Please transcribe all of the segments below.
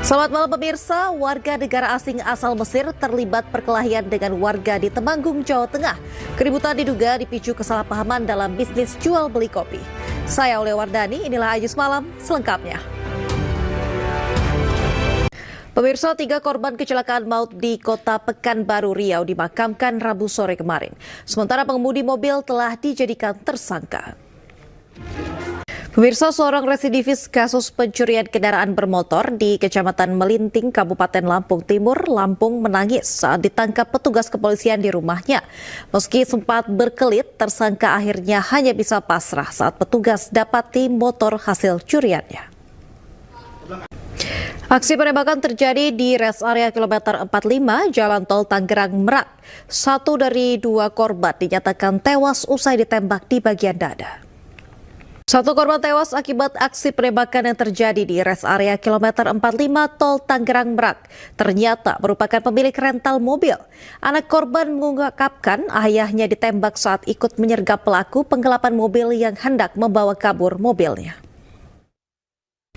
Selamat malam pemirsa, warga negara asing asal Mesir terlibat perkelahian dengan warga di Temanggung, Jawa Tengah. Keributan diduga dipicu kesalahpahaman dalam bisnis jual beli kopi. Saya Aulia Wardani, inilah Ayus Malam selengkapnya. Pemirsa, 3 korban kecelakaan maut di kota Pekanbaru Riau dimakamkan Rabu sore kemarin. Sementara pengemudi mobil telah dijadikan tersangka. Pemirsa, seorang residivis kasus pencurian kendaraan bermotor di Kecamatan Melinting, Kabupaten Lampung Timur, Lampung menangis saat ditangkap petugas kepolisian di rumahnya. Meski sempat berkelit, tersangka akhirnya hanya bisa pasrah saat petugas dapati motor hasil curiannya. Aksi penembakan terjadi di rest area kilometer 45 Jalan Tol Tangerang Merak. 1 dari 2 korban dinyatakan tewas usai ditembak di bagian dada. 1 korban tewas akibat aksi penembakan yang terjadi di rest area kilometer 45 Tol Tangerang Merak. Ternyata merupakan pemilik rental mobil. Anak korban mengungkapkan ayahnya ditembak saat ikut menyergap pelaku penggelapan mobil yang hendak membawa kabur mobilnya.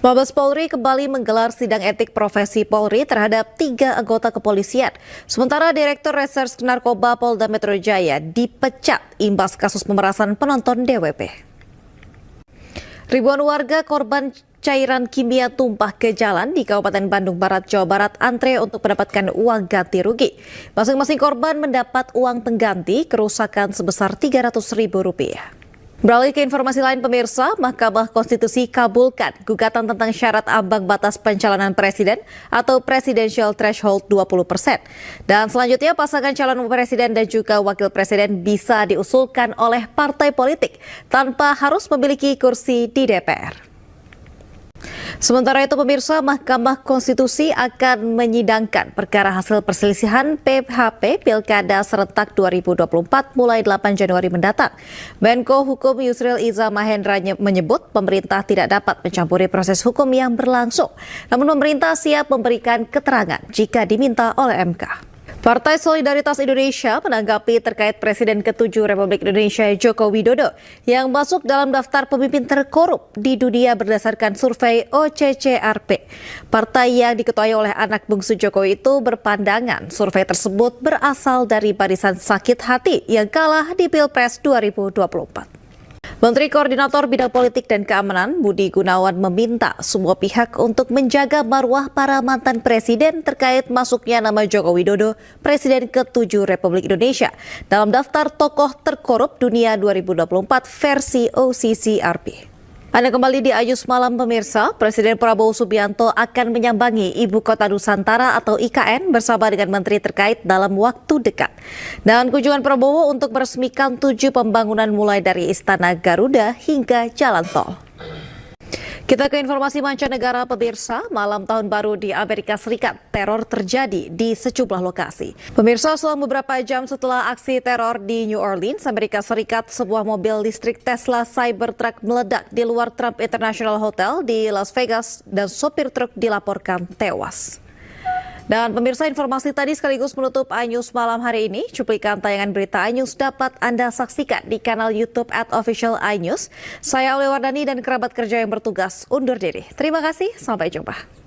Mabes Polri kembali menggelar sidang etik profesi Polri terhadap 3 anggota kepolisian. Sementara Direktur Reserse Narkoba Polda Metro Jaya dipecat imbas kasus pemerasan penonton DWP. Ribuan warga korban cairan kimia tumpah ke jalan di Kabupaten Bandung Barat, Jawa Barat antre untuk mendapatkan uang ganti rugi. Masing-masing korban mendapat uang pengganti kerusakan sebesar Rp300.000. Beralih ke informasi lain pemirsa, Mahkamah Konstitusi kabulkan gugatan tentang syarat ambang batas pencalonan presiden atau presidential threshold 20%. Dan selanjutnya pasangan calon presiden dan juga wakil presiden bisa diusulkan oleh partai politik tanpa harus memiliki kursi di DPR. Sementara itu pemirsa, Mahkamah Konstitusi akan menyidangkan perkara hasil perselisihan PHP Pilkada Serentak 2024 mulai 8 Januari mendatang. Menko Hukum Yusril Iza Mahendra menyebut pemerintah tidak dapat mencampuri proses hukum yang berlangsung. Namun pemerintah siap memberikan keterangan jika diminta oleh MK. Partai Solidaritas Indonesia menanggapi terkait Presiden ke-7 Republik Indonesia Joko Widodo yang masuk dalam daftar pemimpin terkorup di dunia berdasarkan survei OCCRP. Partai yang diketuai oleh anak bungsu Jokowi itu berpandangan survei tersebut berasal dari barisan sakit hati yang kalah di Pilpres 2024. Menteri Koordinator Bidang Politik dan Keamanan Budi Gunawan meminta semua pihak untuk menjaga marwah para mantan presiden terkait masuknya nama Joko Widodo, Presiden ke-7 Republik Indonesia, dalam daftar tokoh terkorup dunia 2024 versi OCCRP. Anda kembali di Ayus Malam pemirsa, Presiden Prabowo Subianto akan menyambangi Ibu Kota Nusantara atau IKN bersama dengan menteri terkait dalam waktu dekat. Dan kunjungan Prabowo untuk meresmikan 7 pembangunan mulai dari Istana Garuda hingga Jalan Tol. Kita ke informasi mancanegara pemirsa, malam tahun baru di Amerika Serikat, teror terjadi di sejumlah lokasi. Pemirsa, selama beberapa jam setelah aksi teror di New Orleans, Amerika Serikat, sebuah mobil listrik Tesla Cybertruck meledak di luar Trump International Hotel di Las Vegas dan sopir truk dilaporkan tewas. Dan pemirsa, informasi tadi sekaligus menutup iNews malam hari ini. Cuplikan tayangan berita iNews dapat Anda saksikan di kanal YouTube @official iNews. Saya Aulia Wardani dan kerabat kerja yang bertugas undur diri. Terima kasih, sampai jumpa.